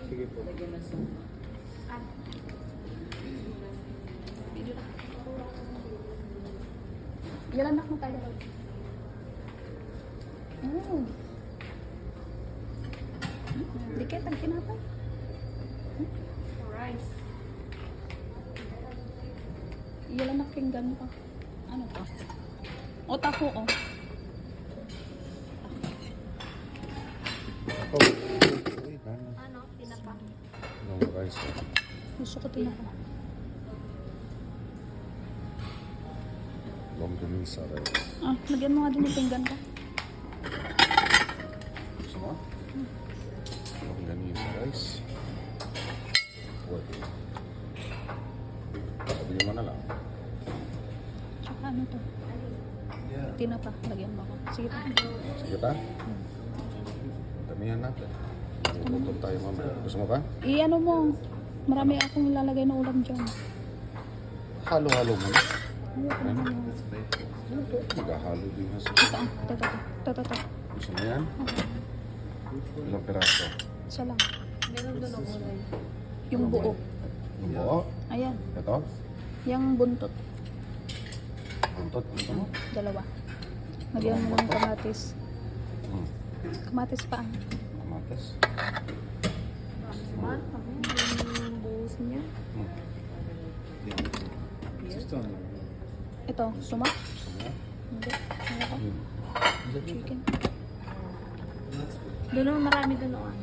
Sige po. Lagyan na suka. Video na. Yan anak mo tayo. Oh. Dikit ang kinapay. Rice. Yan anak pinggan pa. Ano to? O tako o. Ano? Tinapa. Long rice. Gusto ko tinapa. Longganisa rice. Ah, lagyan mo nga din yung pinggan ko. Gusto mo? Longganisa rice. What? Sabihin mo na lang. Tsaka ano to? Tinapa. Lagyan mo ako. Sige pa. Sige pa? Damihan natin. Luluto tayo mamaya. Gusto mo ba? I-ano mo. Marami akong ilalagay na ulam dyan. Halo-halo mo na. Ayoko na ano. Maghahalo din na sa... Ito. Gusto mo yan? Ilang piraso? Isa lang. Meron doon ako. Yung buo. Yung buo? Ayan. Ito? Yung buntot. Buntot? Gusto mo? Dalawa. Lagyan mo ng kamatis. Hmm. Kamatis pa. Kamatis? Yung buhos niya. Hmm. Ito. Sumak? Gusto mo yan? Hindi. Ano ko? Hmm. Chicken. Doon naman marami doon o.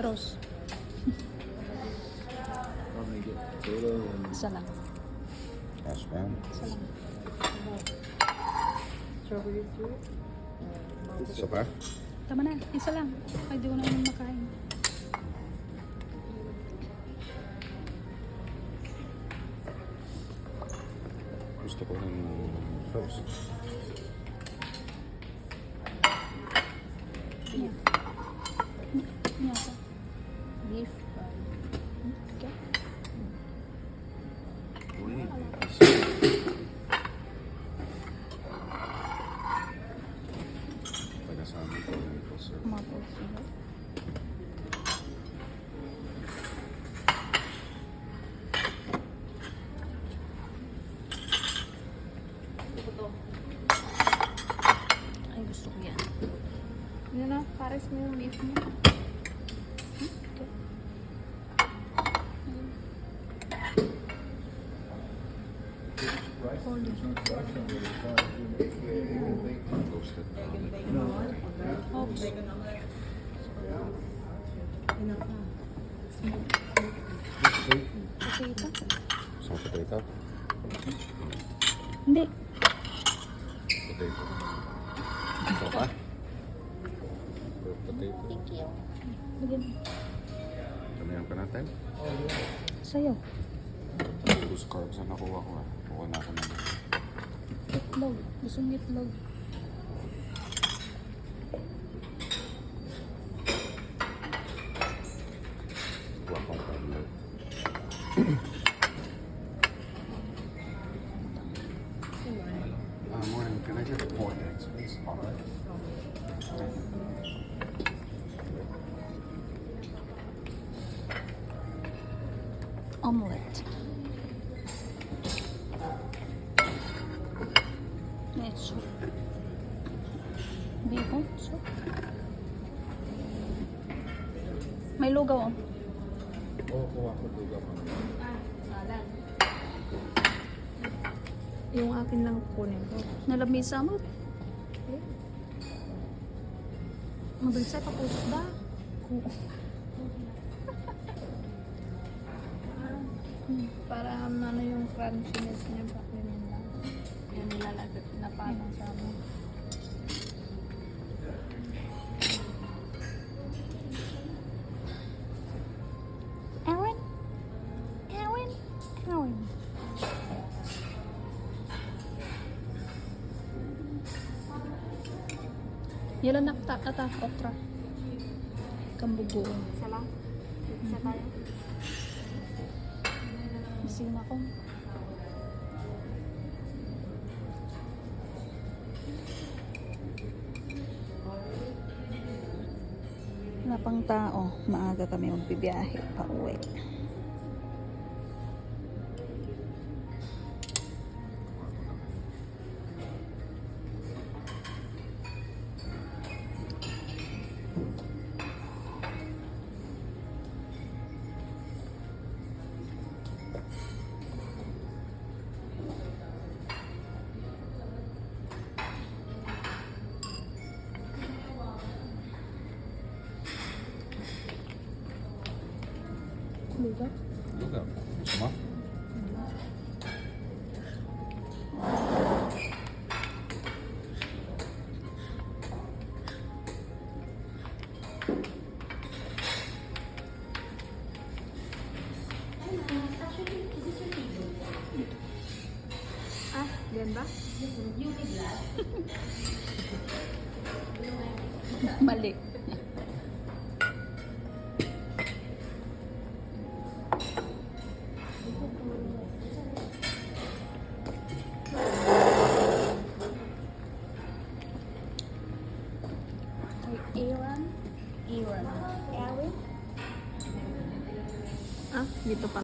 Rose. Isa lang. Cash man. Isa lang. Strawberry fruit. Gusto pa? Tama na. Isa lang. Ay, di ko naman makain. Gusto ko ng toast. Ayan. Ayan ako. Beef pie. Okay. Taga sa amin ko ng toast. Maple syrup. Ay, gusto ko yan. Yun na, pares mo yung beef mo. Toasted. Oops. Potato? Gusto mo potato? Hindi. Potato. Gusto pa? Potato. Lagyan. Damihan pa natin. Sa'yo. Tapos carbs na nakuha ko ah. Kuha na ako ng... Itlog. Gusto mo itlog. Kuha ko ng carb. Morning. Can I get 4 eggs, please? All right. Omelette. Next. Bihon soup. May lugaw oh. Oo, kuha ko lugaw pa. Salad. Yung akin lang kunin ko. Nalamisa mo. Mabilis sa tapos ba? Para ano yung crunchiness niya pa rin lang. Yung nilalagay na parang sa mo. Aaron? Aaron? Aaron? Yalan nakta ata okra. Kambugo. Isa lang? Isa tayo? Ising ako. Wala pang tao. Maaga kami magbibiyahe pa uwi. Dito? Lugaw. Gusto mo? Ah, yan ba? Mali. Aaron? Aaron. Ah, dito pa.